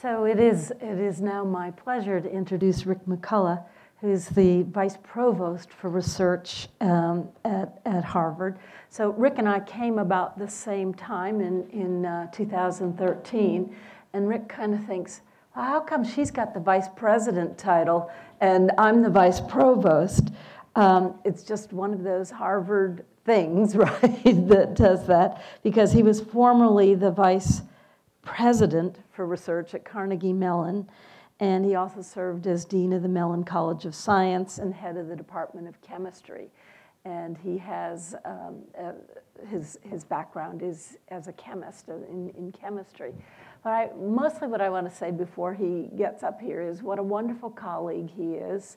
So it is now my pleasure to introduce Rick McCullough, who's the Vice Provost for Research at Harvard. So Rick and I came about the same time in 2013, and Rick kind of thinks, well, how come she's got the Vice President title and I'm the Vice Provost? It's just one of those Harvard things, right, that does that, because he was formerly the Vice President for Research at Carnegie Mellon, and he also served as Dean of the Mellon College of Science and head of the Department of Chemistry. And he has, his background is as a chemist in chemistry. But mostly what I want to say before he gets up here is what a wonderful colleague he is.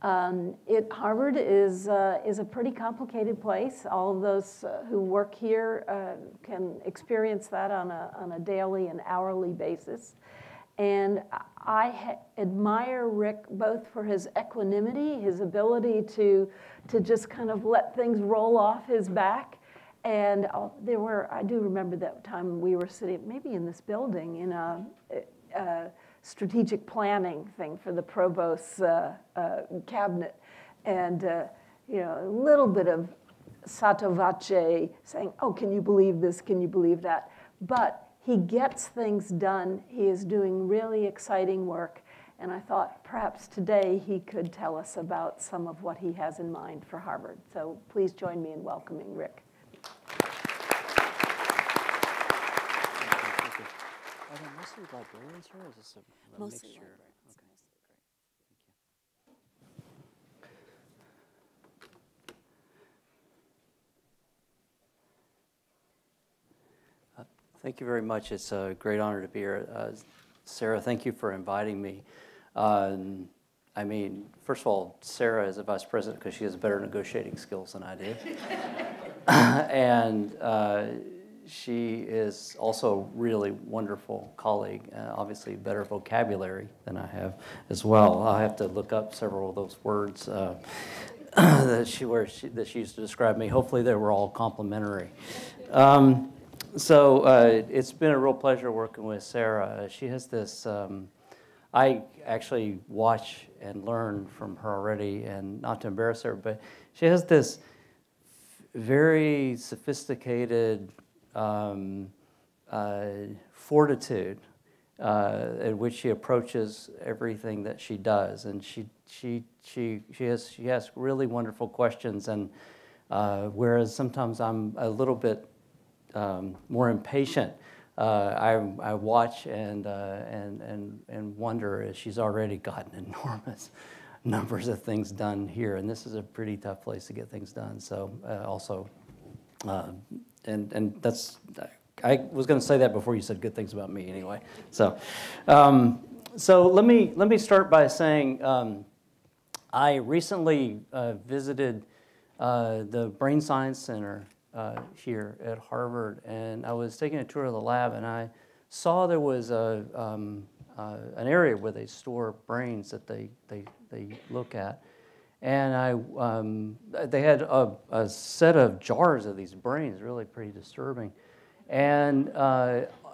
Harvard is a pretty complicated place. All of those who work here can experience that on a daily and hourly basis. And I admire Rick both for his equanimity, his ability to just kind of let things roll off his back. And I do remember that time we were sitting maybe in this building in a strategic planning thing for the Provost's cabinet. And you know, a little bit of sotto voce saying, oh, can you believe this, can you believe that? But he gets things done. He is doing really exciting work. And I thought perhaps today he could tell us about some of what he has in mind for Harvard. So please join me in welcoming Rick. Are there mostly librarians here, or is this a mostly mixture? Librarians. Okay, great. Thank you. Thank you very much. It's a great honor to be here. Sarah, thank you for inviting me. I mean, first of all, Sarah is a vice president because she has better negotiating skills than I do. And she is also a really wonderful colleague, obviously better vocabulary than I have as well. I have to look up several of those words that she used to describe me. Hopefully they were all complimentary. So it's been a real pleasure working with Sarah. She has this, I actually watch and learn from her already, and not to embarrass her, but she has this very sophisticated fortitude in which she approaches everything that she does, and she has really wonderful questions, and whereas sometimes I'm a little bit more impatient, I watch and wonder as she's already gotten enormous numbers of things done here, and this is a pretty tough place to get things done. So also. And that's, I was going to say that before you said good things about me anyway. So, so let me start by saying I recently visited the Brain Science Center here at Harvard, and I was taking a tour of the lab, and I saw there was an area where they store brains that they look at. And they had a set of jars of these brains, really pretty disturbing. And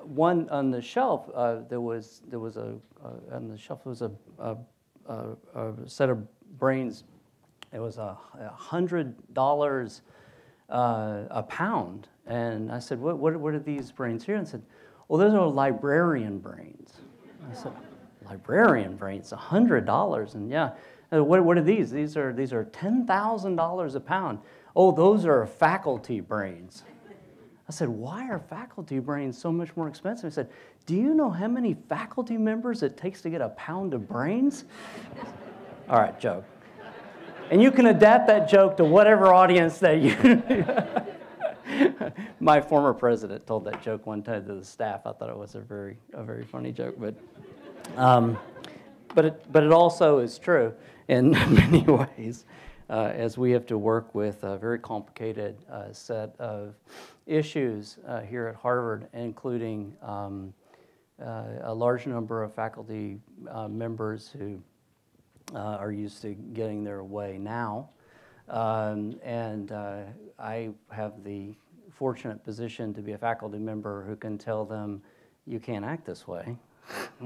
one on the shelf, there was a set of brains. It was $100 a pound. And I said, what are these brains here? And said, well, those are librarian brains. I said, librarian brains, $100, and yeah. What are these? These are $10,000 a pound. Oh, those are faculty brains. I said, why are faculty brains so much more expensive? He said, do you know how many faculty members it takes to get a pound of brains? All right, joke. And you can adapt that joke to whatever audience that you... My former president told that joke one time to the staff. I thought it was a very funny joke, but it also is true in many ways, as we have to work with a very complicated set of issues here at Harvard, including a large number of faculty members who are used to getting their way now. And I have the fortunate position to be a faculty member who can tell them, you can't act this way.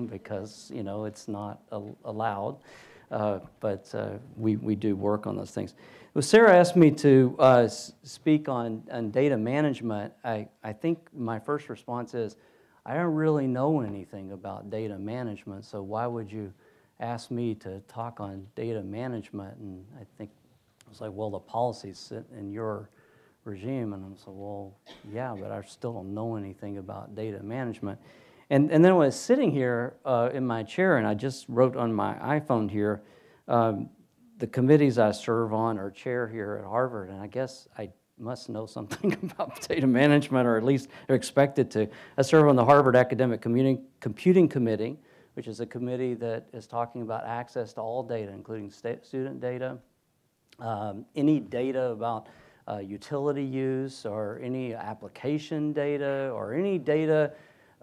because, it's not allowed. But we do work on those things. Well, Sarah asked me to speak on data management. I think my first response is, I don't really know anything about data management, so why would you ask me to talk on data management? And I think I was like, well, the policies sit in your regime. And I was like, well, yeah, but I still don't know anything about data management. And then when I was sitting here in my chair, and I just wrote on my iPhone here, the committees I serve on are chair here at Harvard, and I guess I must know something about data management, or at least are expected to. I serve on the Harvard Academic Computing Committee, which is a committee that is talking about access to all data, including student data, any data about utility use, or any application data, or any data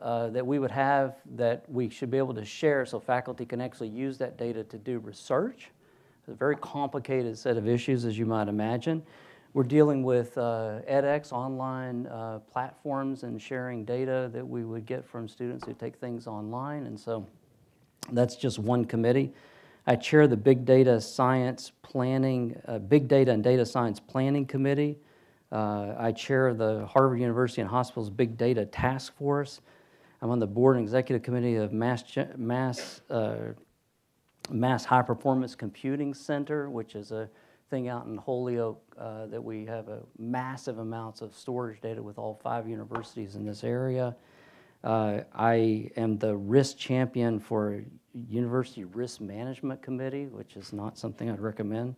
that we would have that we should be able to share so faculty can actually use that data to do research. It's a very complicated set of issues, as you might imagine. We're dealing with edX, online platforms, and sharing data that we would get from students who take things online, and so that's just one committee. I chair the Big Data Science Planning, Big Data and Data Science Planning Committee. I chair the Harvard University and Hospitals Big Data Task Force. I'm on the board and executive committee of Mass High Performance Computing Center, which is a thing out in Holyoke that we have massive amounts of storage data with all 5 universities in this area. I am the risk champion for University Risk Management Committee, which is not something I'd recommend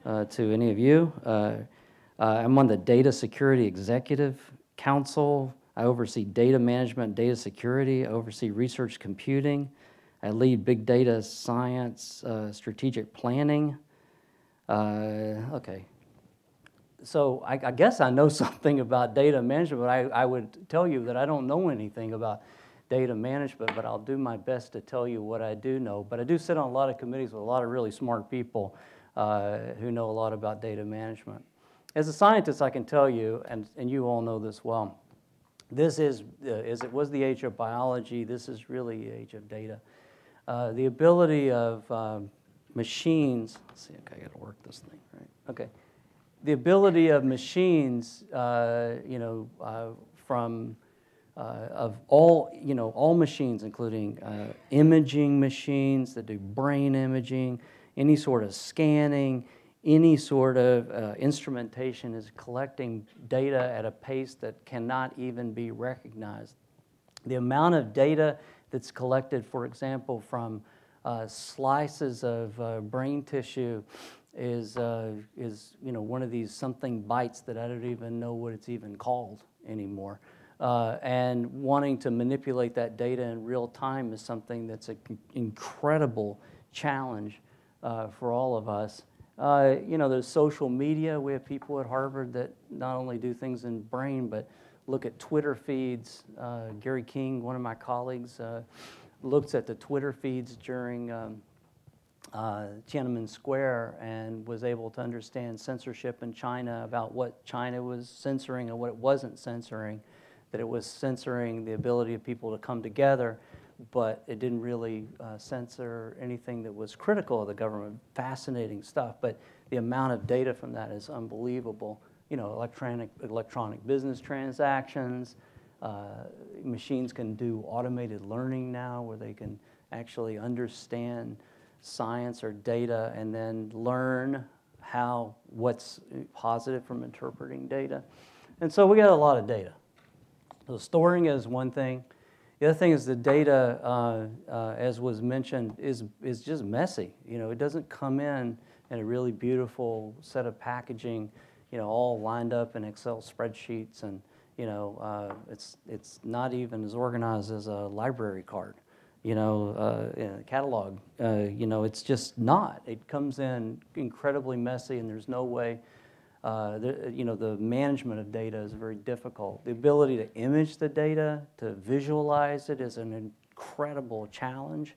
to any of you. I'm on the Data Security Executive Council. I oversee data management, data security. I oversee research computing. I lead big data science, strategic planning. Okay. So I guess I know something about data management, but I would tell you that I don't know anything about data management, but I'll do my best to tell you what I do know. But I do sit on a lot of committees with a lot of really smart people who know a lot about data management. As a scientist, I can tell you, and you all know this well, this is, as it was the age of biology, this is really the age of data. The ability of machines, let's see, okay, I gotta work this thing, right? Okay. The ability of machines, from of all machines, including imaging machines that do brain imaging, any sort of scanning, any sort of instrumentation is collecting data at a pace that cannot even be recognized. The amount of data that's collected, for example, from slices of brain tissue is one of these something bytes that I don't even know what it's even called anymore. And wanting to manipulate that data in real time is something that's an incredible challenge for all of us. There's social media. We have people at Harvard that not only do things in brain, but look at Twitter feeds. Gary King, one of my colleagues, looks at the Twitter feeds during Tiananmen Square and was able to understand censorship in China, about what China was censoring and what it wasn't censoring, that it was censoring the ability of people to come together, but it didn't really censor anything that was critical of the government. Fascinating stuff, but the amount of data from that is unbelievable. Electronic business transactions. Machines can do automated learning now, where they can actually understand science or data and then learn what's positive from interpreting data. And so we got a lot of data. So storing is one thing. The other thing is the data, as was mentioned, is just messy. It doesn't come in a really beautiful set of packaging, all lined up in Excel spreadsheets, and it's not even as organized as a library card, in a catalog. It's just not. It comes in incredibly messy, and there's no way. The management of data is very difficult. The ability to image the data, to visualize it, is an incredible challenge.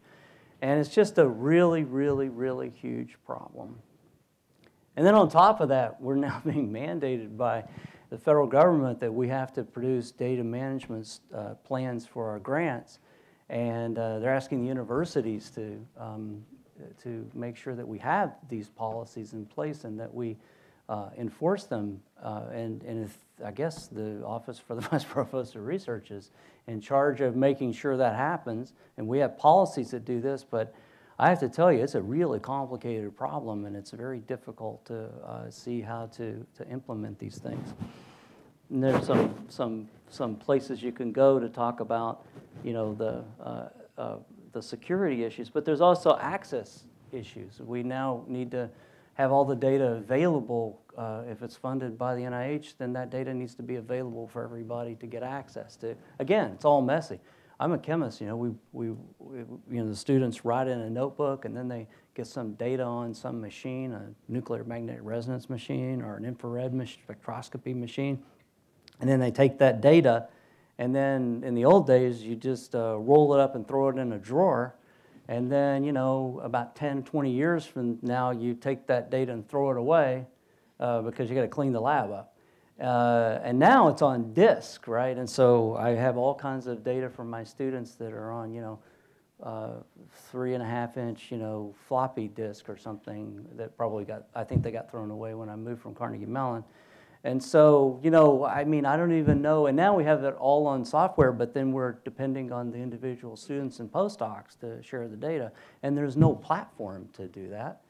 And it's just a really, really, really huge problem. And then on top of that, we're now being mandated by the federal government that we have to produce data management plans for our grants. And they're asking the universities to make sure that we have these policies in place and that we enforce them. And if, I guess the Office for the Vice Provost of Research is in charge of making sure that happens, and we have policies that do this, but I have to tell you, it's a really complicated problem, and it's very difficult to see how to implement these things. And there's some places you can go to talk about, you know, the security issues, but there's also access issues. We now need to have all the data available. If it's funded by the NIH, then that data needs to be available for everybody to get access to. Again, it's all messy. I'm a chemist, you know, the students write in a notebook and then they get some data on some machine, a nuclear magnetic resonance machine or an infrared spectroscopy machine, and then they take that data, and then in the old days, you just roll it up and throw it in a drawer, and then, you know, about 10, 20 years from now, you take that data and throw it away because you got to clean the lab up. And now it's on disk, right? And so I have all kinds of data from my students that are on, you know, 3.5-inch, you know, floppy disk or something that probably I think they got thrown away when I moved from Carnegie Mellon. And so, you know, I mean, I don't even know, and now we have it all on software, but then we're depending on the individual students and postdocs to share the data, and there's no platform to do that.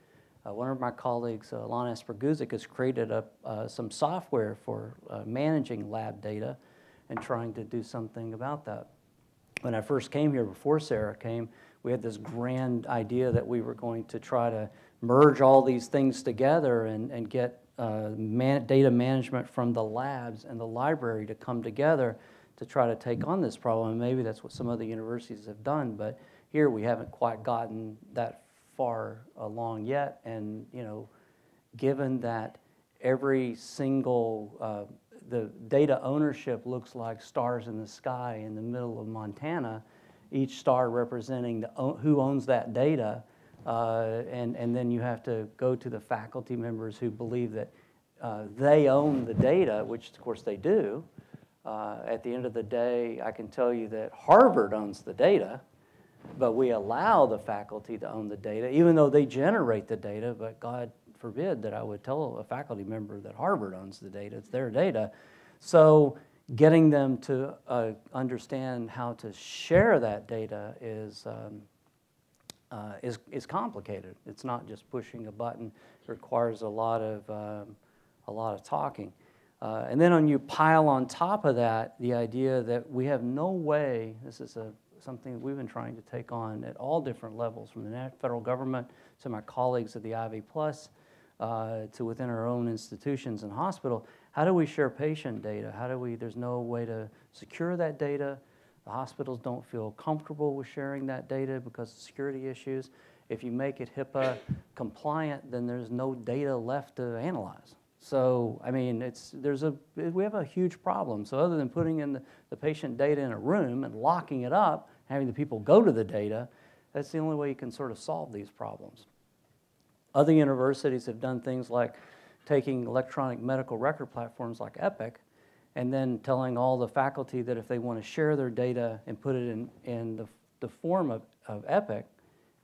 One of my colleagues, Lon Asperguzik, has created some software for managing lab data and trying to do something about that. When I first came here, before Sarah came, we had this grand idea that we were going to try to merge all these things together and get data management from the labs and the library to come together to try to take on this problem. And maybe that's what some other universities have done, but here we haven't quite gotten that far along yet. And, you know, given that every single, the data ownership looks like stars in the sky in the middle of Montana, each star representing who owns that data, and then you have to go to the faculty members who believe that they own the data, which of course they do. At the end of the day, I can tell you that Harvard owns the data, but we allow the faculty to own the data, even though they generate the data, but God forbid that I would tell a faculty member that Harvard owns the data, it's their data. So getting them to understand how to share that data is complicated. It's not just pushing a button. It requires a lot of talking. And then when you pile on top of that the idea that we have no way, this is something that we've been trying to take on at all different levels, from the federal government to my colleagues at the Ivy Plus, to within our own institutions and hospital. How do we share patient data? There's no way to secure that data. The hospitals don't feel comfortable with sharing that data because of security issues. If you make it HIPAA compliant, then there's no data left to analyze. So, I mean, we have a huge problem. So other than putting in the patient data in a room and locking it up, having the people go to the data, that's the only way you can sort of solve these problems. Other universities have done things like taking electronic medical record platforms like Epic and then telling all the faculty that if they want to share their data and put it in the form of Epic,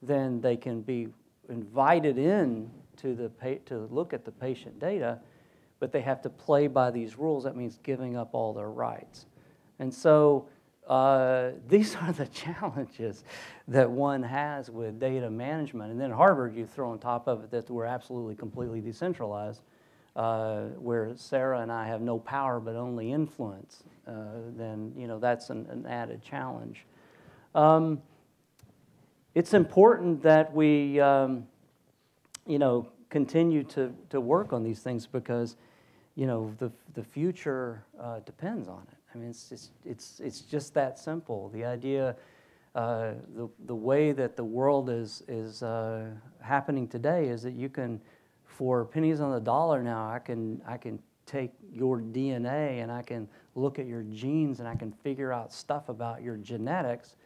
then they can be invited in to look at the patient data, but they have to play by these rules. That means giving up all their rights. And so these are the challenges that one has with data management. And then Harvard, you throw on top of it that we're absolutely completely decentralized, where Sarah and I have no power but only influence. Then, you know, that's an added challenge. It's important that we you know, continue to work on these things because, you know, the future depends on it. I mean, it's just that simple. The idea, the way that the world is happening today is that you can, for pennies on the dollar now, I can take your DNA and I can look at your genes and I can figure out stuff about your genetics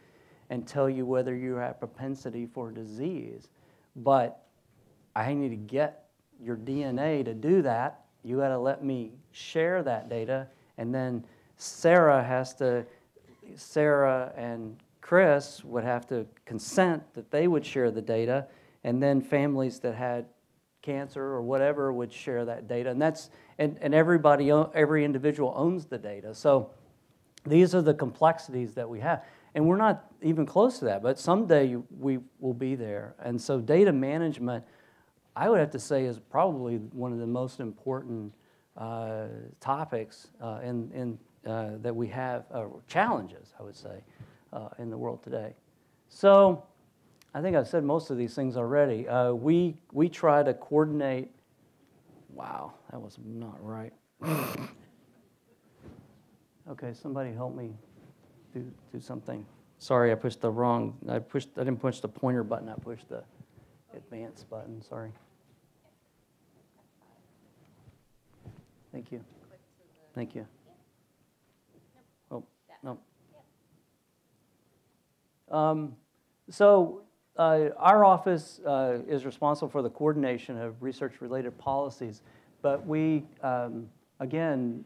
and tell you whether you have propensity for disease. But I need to get your DNA to do that. You got to let me share that data, and then Sarah and Chris would have to consent that they would share the data, and then families that had cancer or whatever would share that data, and everybody, every individual owns the data. So these are the complexities that we have, and we're not even close to that. But someday we will be there, and so data management, I would have to say, is probably one of the most important topics that we have, challenges, I would say, in the world today. So I think I've said most of these things already. We try to coordinate. Wow, that was not right. Okay, somebody help me do something. Sorry, I pushed the wrong. I didn't push the pointer button. I pushed the advance button. Sorry. Thank you. Thank you. Oh, no. So our office is responsible for the coordination of research-related policies, but we, again,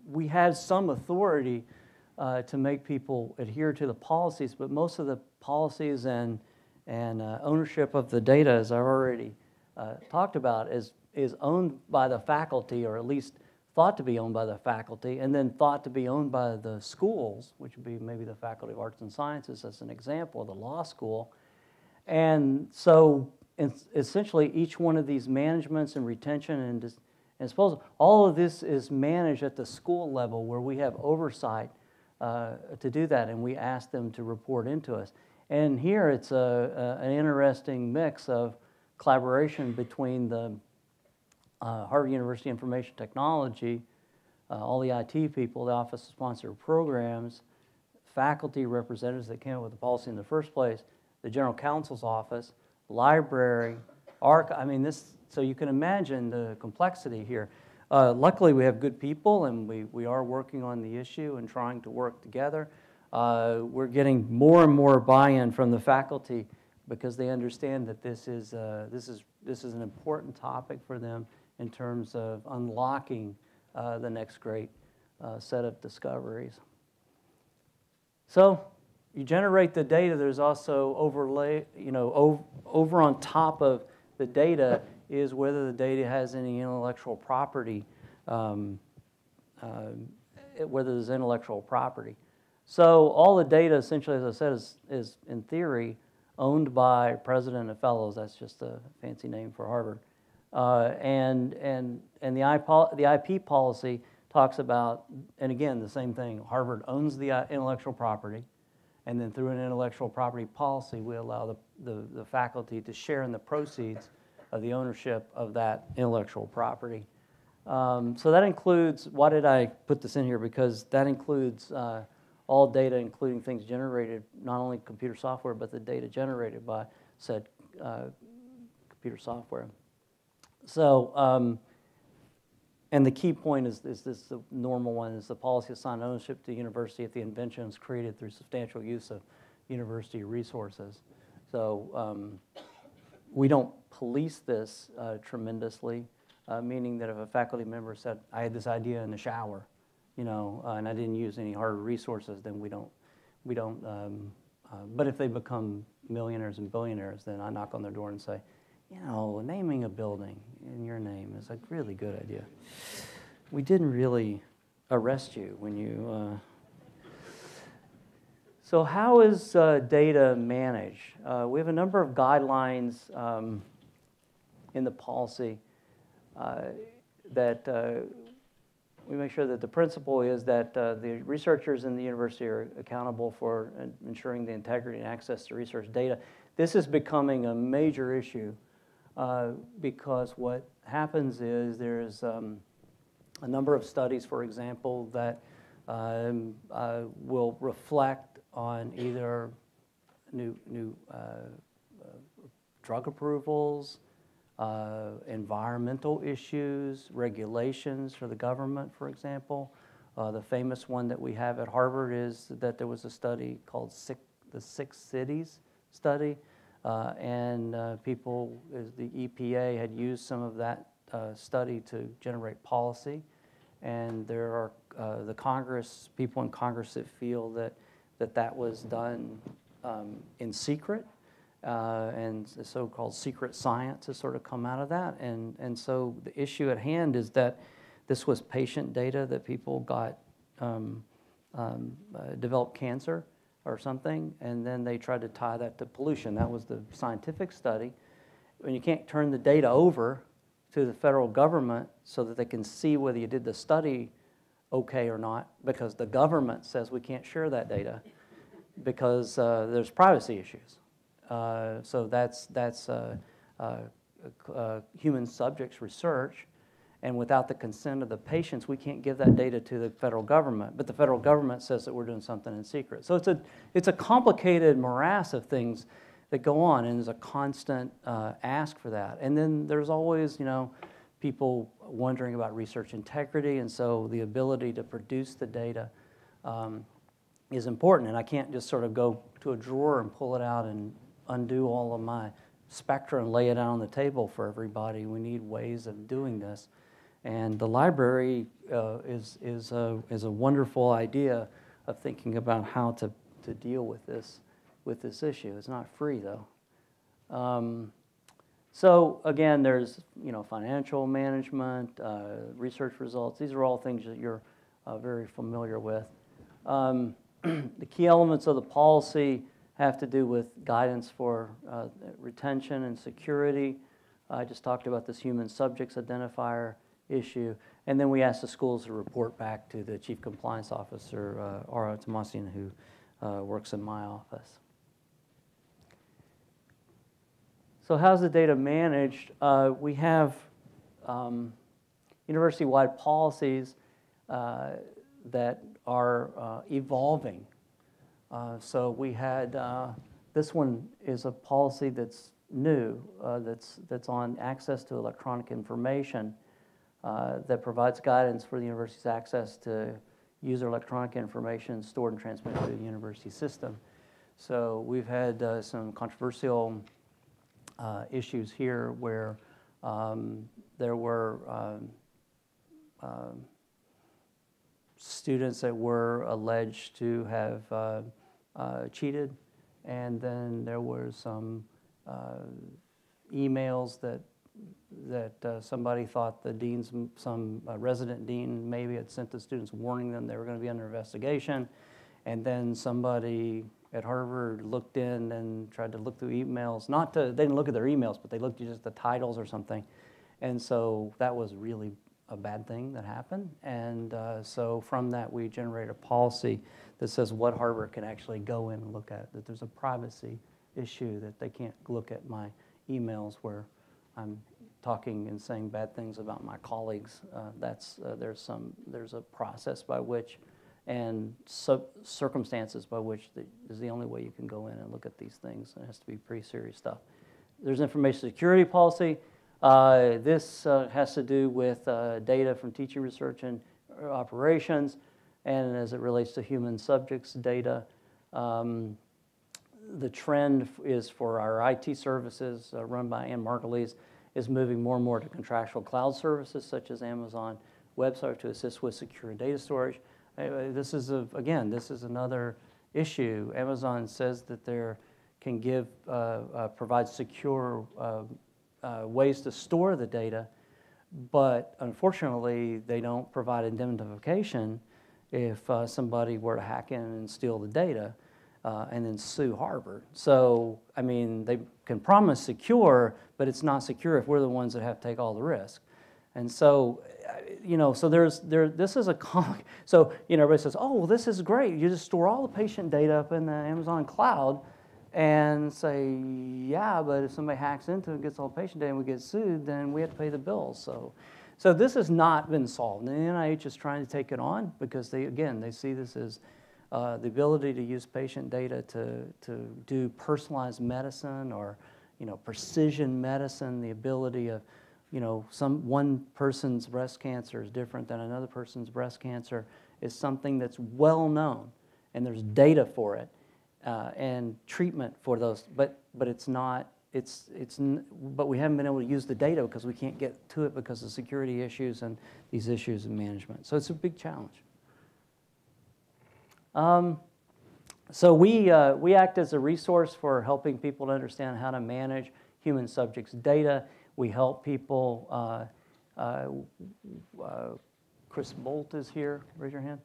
we have some authority to make people adhere to the policies, but most of the policies and ownership of the data, as I've already talked about, is owned by the faculty, or at least thought to be owned by the faculty, and then thought to be owned by the schools, which would be maybe the Faculty of Arts and Sciences as an example, the law school. And so essentially each one of these managements and retention and disposal, all of this is managed at the school level, where we have oversight to do that, and we ask them to report into us. And here it's an interesting mix of collaboration between the Harvard University Information Technology, all the IT people, the Office of Sponsored Programs, faculty representatives that came up with the policy in the first place, the General Counsel's office, library, I mean, so you can imagine the complexity here. Luckily, we have good people, and we are working on the issue and trying to work together. We're getting more and more buy-in from the faculty because they understand that this is an important topic for them in terms of unlocking the next great set of discoveries. So you generate the data. There's also overlay, over on top of the data is whether the data has any intellectual property, whether there's intellectual property. So all the data, essentially, as I said, is in theory owned by president of fellows. That's just a fancy name for Harvard. And the IP policy talks about, and again, the same thing. Harvard owns the intellectual property, and then through an intellectual property policy, we allow the faculty to share in the proceeds of the ownership of that intellectual property. So that includes, why did I put this in here? Because that includes all data, including things generated, not only computer software, but the data generated by said computer software. So, and the key point is this, the normal one, is the policy assigned ownership to the university if the invention is created through substantial use of university resources. So we don't police this tremendously, meaning that if a faculty member said, I had this idea in the shower, and I didn't use any Harvard resources, then we don't, but if they become millionaires and billionaires, then I knock on their door and say, naming a building in your name is a really good idea. We didn't really arrest you when you... So how is data managed? We have a number of guidelines in the policy that we make sure that the principle is that the researchers in the university are accountable for ensuring the integrity and access to research data. This is becoming a major issue because what happens is there's a number of studies, for example, that will reflect on either new drug approvals, environmental issues, regulations for the government, for example. The famous one that we have at Harvard is that there was a study called the Six Cities study, and the EPA had used some of that study to generate policy, and there are people in Congress that feel that that was done in secret, and the so-called secret science has sort of come out of that. And so the issue at hand is that this was patient data that people got developed cancer or something, and then they tried to tie that to pollution. That was the scientific study. When you can't turn the data over to the federal government so that they can see whether you did the study okay or not, because the government says we can't share that data because there's privacy issues. So that's human subjects research, and without the consent of the patients, we can't give that data to the federal government. But the federal government says that we're doing something in secret. So it's a complicated morass of things that go on, and there's a constant ask for that. And then there's always, people wondering about research integrity, and so the ability to produce the data is important. And I can't just sort of go to a drawer and pull it out and undo all of my spectra and lay it out on the table for everybody. We need ways of doing this. And the library is a wonderful idea of thinking about how to deal with this issue. It's not free, though. So again, there's financial management, research results. These are all things that you're very familiar with. The key elements of the policy have to do with guidance for retention and security. I just talked about this human subjects identifier issue. And then we asked the schools to report back to the Chief Compliance Officer, Ara Tomasian, who works in my office. So how's the data managed? We have university-wide policies that are evolving. So we had, this one is a policy that's new, that's on access to electronic information that provides guidance for the university's access to user electronic information stored and transmitted to the university system. So we've had some controversial issues here where there were students that were alleged to have cheated, and then there were some emails that somebody thought the dean's, some resident dean maybe had sent the students warning them they were going to be under investigation, and then somebody at Harvard looked in and tried to look through emails. They didn't look at their emails, but they looked at just the titles or something, and so that was really a bad thing that happened. And so from that, we generated a policy that says what Harvard can actually go in and look at, that there's a privacy issue, that they can't look at my emails where I'm talking and saying bad things about my colleagues. There's a process by which, and circumstances by which is the only way you can go in and look at these things. It has to be pretty serious stuff. There's information security policy. This has to do with data from teaching, research, and operations, and as it relates to human subjects data. The trend is for our IT services run by Ann Margulies is moving more and more to contractual cloud services such as Amazon Web Services to assist with secure data storage. This is another issue. Amazon says that they can provide secure ways to store the data, but unfortunately they don't provide indemnification if somebody were to hack in and steal the data and then sue Harvard. So, I mean, they can promise secure, but it's not secure if we're the ones that have to take all the risk. And so, so this is so, everybody says, oh, well, this is great. You just store all the patient data up in the Amazon cloud and say, yeah, but if somebody hacks into it and gets all the patient data and we get sued, then we have to pay the bills. So this has not been solved. And the NIH is trying to take it on because they see this as the ability to use patient data to do personalized medicine or, precision medicine, the ability of, one person's breast cancer is different than another person's breast cancer is something that's well known, and there's data for it and treatment for those. But it's not. But we haven't been able to use the data because we can't get to it because of security issues and these issues in management. So it's a big challenge. So we act as a resource for helping people to understand how to manage human subjects data. We help people. Chris Bolt is here. Raise your hand.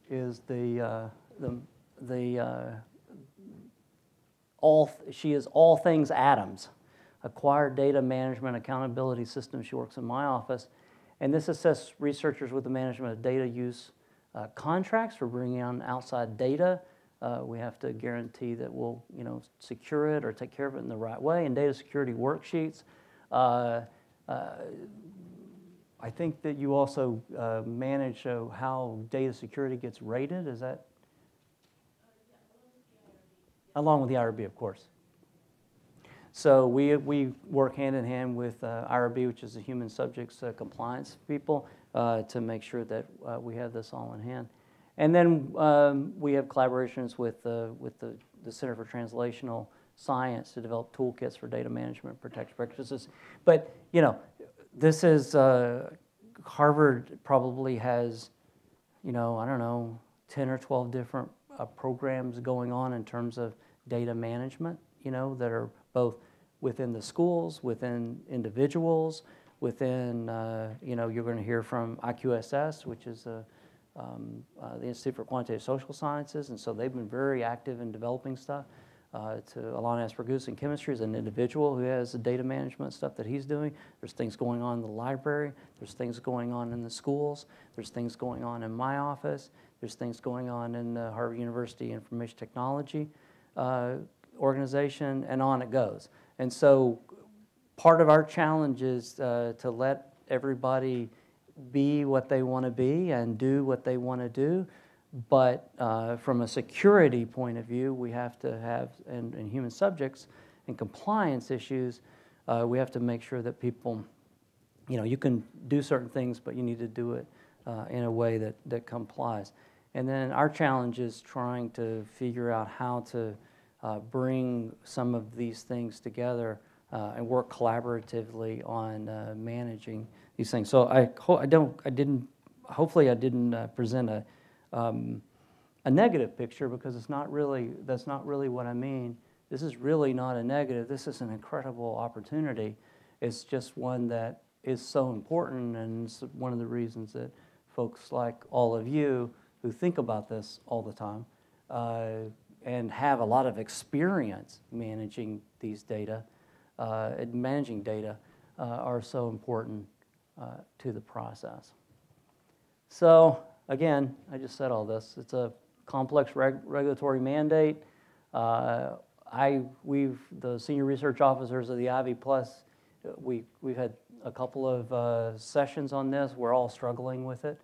Is she is all things Adams, acquired data management accountability system. She works in my office, and this assists researchers with the management of data use contracts for bringing on outside data. We have to guarantee that we'll, secure it or take care of it in the right way. And data security worksheets. I think that you also manage how data security gets rated. Is that? Along with the IRB, of course. So we work hand in hand with IRB, which is the Human Subjects Compliance people, to make sure that we have this all in hand. And then we have collaborations with the Center for Translational Science to develop toolkits for data management protection practices. But, this is, Harvard probably has, I don't know, 10 or 12 different programs going on in terms of data management, that are both within the schools, within individuals, within, you're going to hear from IQSS, which is the Institute for Quantitative Social Sciences, and so they've been very active in developing stuff. To Alon Aspergus in chemistry is an individual who has the data management stuff that he's doing. There's things going on in the library. There's things going on in the schools. There's things going on in my office. There's things going on in the Harvard University Information Technology organization, and on it goes. And so part of our challenge is to let everybody be what they want to be and do what they want to do. But from a security point of view, we have to have, in human subjects and compliance issues, we have to make sure that people, you can do certain things, but you need to do it in a way that complies. And then our challenge is trying to figure out how to bring some of these things together and work collaboratively on managing these things. So hopefully I didn't present a negative picture, because that's not really what I mean. This is really not a negative. This is an incredible opportunity. It's just one that is so important, and it's one of the reasons that folks like all of you who think about this all the time and have a lot of experience managing these data, managing data, are so important to the process. So again, I just said all this. It's a complex regulatory mandate. The senior research officers of the Ivy Plus, we've had a couple of sessions on this. We're all struggling with it.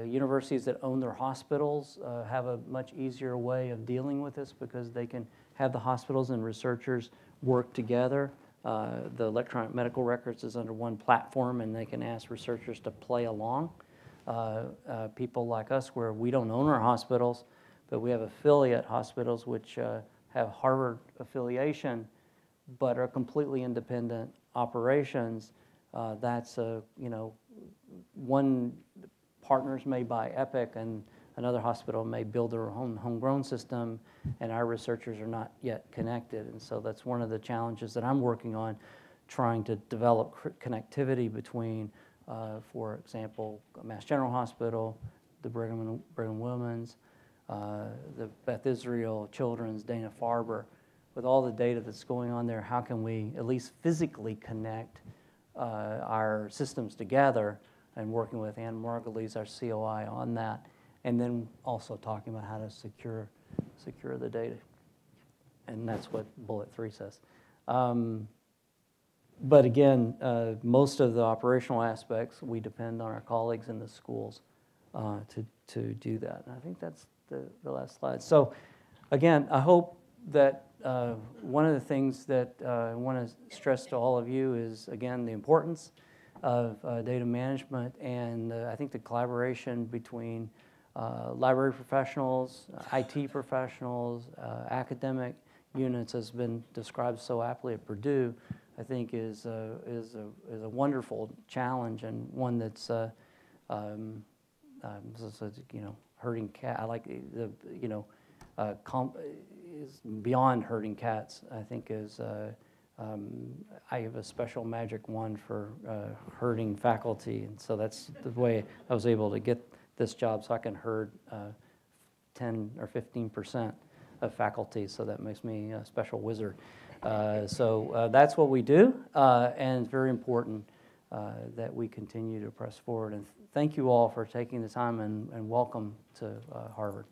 Universities that own their hospitals have a much easier way of dealing with this, because they can have the hospitals and researchers work together. The electronic medical records is under one platform, and they can ask researchers to play along. People like us, where we don't own our hospitals, but we have affiliate hospitals which have Harvard affiliation, but are completely independent operations. That's one partners may buy Epic, and another hospital may build their own homegrown system, and our researchers are not yet connected. And so that's one of the challenges that I'm working on, trying to develop connectivity between, for example, Mass General Hospital, the Brigham and Women's, the Beth Israel Children's, Dana-Farber. With all the data that's going on there, how can we at least physically connect our systems together, and working with Ann Margulies, our COI, on that, and then also talking about how to secure the data. And that's what bullet 3 says. But again, most of the operational aspects, we depend on our colleagues in the schools to do that. And I think that's the last slide. So again, I hope that one of the things that I want to stress to all of you is, again, the importance of data management, and I think the collaboration between library professionals, IT professionals, academic units has been described so aptly at Purdue, I think is a wonderful challenge, and one that's herding cat. I like the is beyond herding cats. I think is I have a special magic wand for herding faculty, and so that's the way I was able to get this job, so I can herd 10 or 15% of faculty. So that makes me a special wizard. So that's what we do, and it's very important that we continue to press forward. And thank you all for taking the time, and welcome to Harvard.